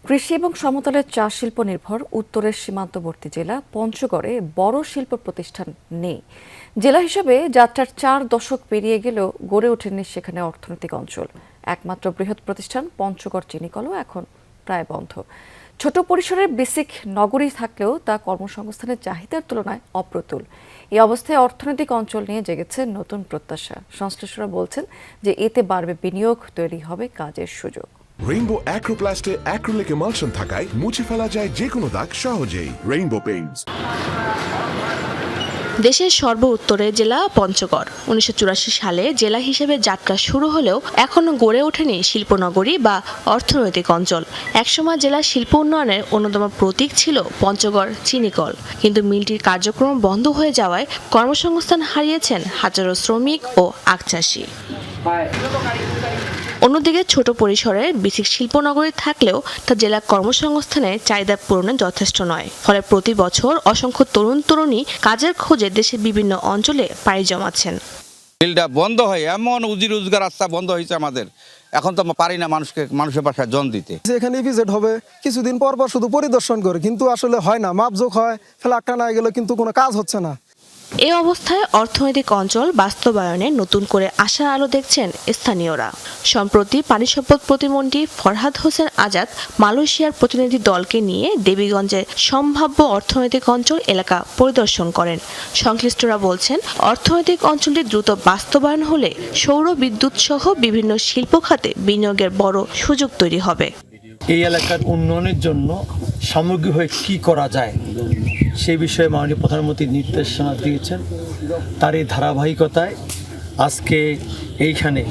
কৃষি এবং সমতলের চা শিল্প নির্ভর উত্তরের সীমান্তবর্তী জেলা পঞ্চগড়ে বড় শিল্প প্রতিষ্ঠান নেই। জেলা হিসেবে যাত্রার 4 দশক পেরিয়ে গেলেও গড়ে ওঠেনি সেখানে অর্থনৈতিক অঞ্চল। একমাত্র বৃহৎ প্রতিষ্ঠান পঞ্চগড় চিনিকলও এখন প্রায় বন্ধ। ছোট পরিসরের বেসিক নগরী থাকলেও তা কর্মসংস্থানের চাহিদার তুলনায় অপ্রতুল। এই অবস্থায় অর্থনৈতিক অঞ্চল নিয়ে জেগেছে নতুন প্রত্যাশা। সংশ্লিষ্টরা বলছেন যে এতে বাড়বে বিনিয়োগ, তৈরি হবে কাজের সুযোগ। রেইনবো অ্যাক্রোপ্লাস্টে অ্যাক্রিলিক এমালশন থাকায় মুছে ফেলা যায় যে কোনো দাগ সহজেই। Rainbow Paints. দেশের সর্ব উত্তরের জেলা পঞ্চগড় 1984 সালে জেলা হিসেবে যাত্রা শুরু হলেও এখনো গড়ে ওঠেনি শিল্পনগরী বা অর্থনৈতিক অঞ্চল। একসময় জেলার শিল্প উন্নয়নের অন্যতম প্রতীক ছিল পঞ্চগড় চিনিকল, কিন্তু মিলটির কার্যক্রম বন্ধ হয়ে যাওয়ায় কর্মসংস্থান হারিয়েছেন হাজারো শ্রমিক ও আখ চাষি। অন্যদিকে ছোট পরিসরের বেসিক শিল্পনগরী থাকলেও তা জেলার কর্মসংস্থানের চাহিদা পূরণে যথেষ্ট নয়। ফলে প্রতি বছর অসংখ্য তরুণ তরুণী কাজের খোঁজে দেশের বিভিন্ন অঞ্চলে পাড়ি জমাচ্ছেন। মিলটা বন্ধ হয় এমন উজি রোজগার রাস্তা বন্ধ হয়েছে আমাদের, এখন তো পারি না মানুষের বাসায় জন দিতে। এখানে ইপিজেড হবে, কিছুদিন পর পর শুধু পরিদর্শন করে, কিন্তু আসলে হয় না, মাপজোক হয়, ফ্ল্যাগটা না গেলে কিন্তু কোনো কাজ হচ্ছে না। এই অবস্থায় অর্থনৈতিক অঞ্চল বাস্তবায়নে নতুন করে আশার আলো দেখছেন স্থানীয়রা। সম্প্রতি পানি সম্পদ প্রতিমন্ত্রী ফরহাদ হোসেন আজাদ মালয়েশিয়ার প্রতিনিধি দলকে নিয়ে দেবীগঞ্জের সম্ভাব্য অর্থনৈতিক অঞ্চল এলাকা পরিদর্শন করেন। সংশ্লিষ্টরা বলছেন, অর্থনৈতিক অঞ্চলটি দ্রুত বাস্তবায়ন হলে সৌর বিদ্যুৎ সহ বিভিন্ন শিল্প খাতে বিনিয়োগের বড় সুযোগ তৈরি হবে। এই এলাকার উন্নয়নের জন্য সামগ্রিকভাবে কী করা যায় সেই বিষয়ে মাননীয় প্রধানমন্ত্রী নির্দেশনা দিয়েছেন। তার এই ধারাবাহিকতায় আজকে এইখানে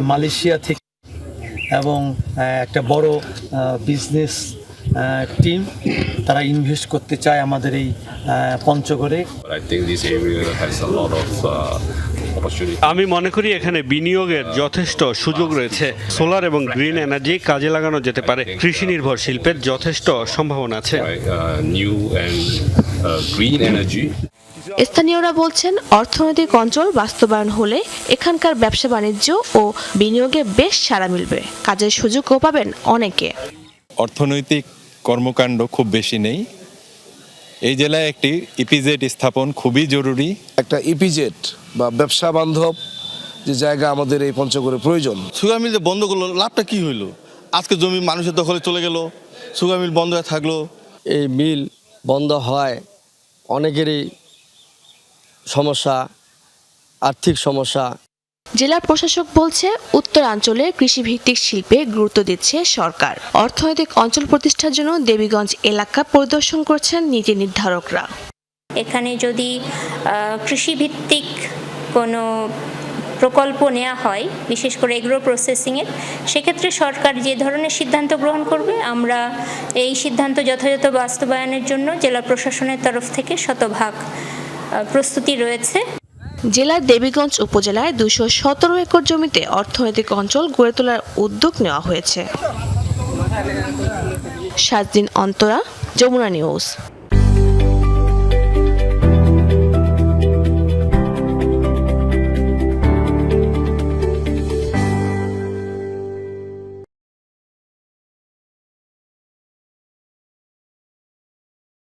মালয়েশিয়া থেকে এবং একটা বড় বিজনেস টিম তারা ইনভেস্ট করতে চায় আমাদের এই পঞ্চগড়ে। আমি মনে করি এখানে বিনিয়োগের যথেষ্ট সুযোগ রয়েছে। সোলার এবং গ্রিন এনার্জি কাজে লাগানো যেতে পারে। কৃষি নির্ভর শিল্পের যথেষ্ট সম্ভাবনা আছে। স্থানীয়রা বলছেন, অর্থনৈতিক অঞ্চল বাস্তবায়ন হলে এখানকার ব্যবসা বাণিজ্য ও বিনিয়োগে বেশ সাড়া মিলবে, কাজের সুযোগও পাবেন অনেকে। অর্থনৈতিক কর্মকাণ্ড খুব বেশি নেই। এই জেলায় একটি ইপিজেড স্থাপন খুবই জরুরি। একটা ইপিজেড বা ব্যবসা বান্ধব যে জায়গা আমাদের এই পঞ্চগড়ে প্রয়োজন। সুগার মিল যে বন্ধ করলো, লাভটা কি হইলো? আজকে জমি মানুষের দখলে চলে গেল, সুগার মিল বন্ধ হয়ে থাকলো। এই মিল বন্ধ হয় অনেকেরই সমস্যা, আর্থিক সমস্যা। জেলা প্রশাসক বলছে, উত্তরাঞ্চলে কৃষিভিত্তিক শিল্পে গুরুত্ব দিচ্ছে সরকার। অর্থনৈতিক অঞ্চল প্রতিষ্ঠার জন্য দেবীগঞ্জ এলাকা পরিদর্শন করছেন নীতি নির্ধারকরা। এখানে যদি কৃষিভিত্তিক কোনো প্রকল্প নেওয়া হয়, বিশেষ করে এগ্রো প্রসেসিংয়ের, সেক্ষেত্রে সরকার যে ধরনের সিদ্ধান্ত গ্রহণ করবে, আমরা এই সিদ্ধান্ত যথাযথ বাস্তবায়নের জন্য জেলা প্রশাসনের তরফ থেকে শতভাগ প্রস্তুতি রয়েছে। জেলার দেবীগঞ্জ উপজেলায় 217 একর জমিতে অর্থনৈতিক অঞ্চল গড়ে তোলার উদ্যোগ নেওয়া হয়েছে। শাজদিন অন্তরা, যমুনা নিউজ।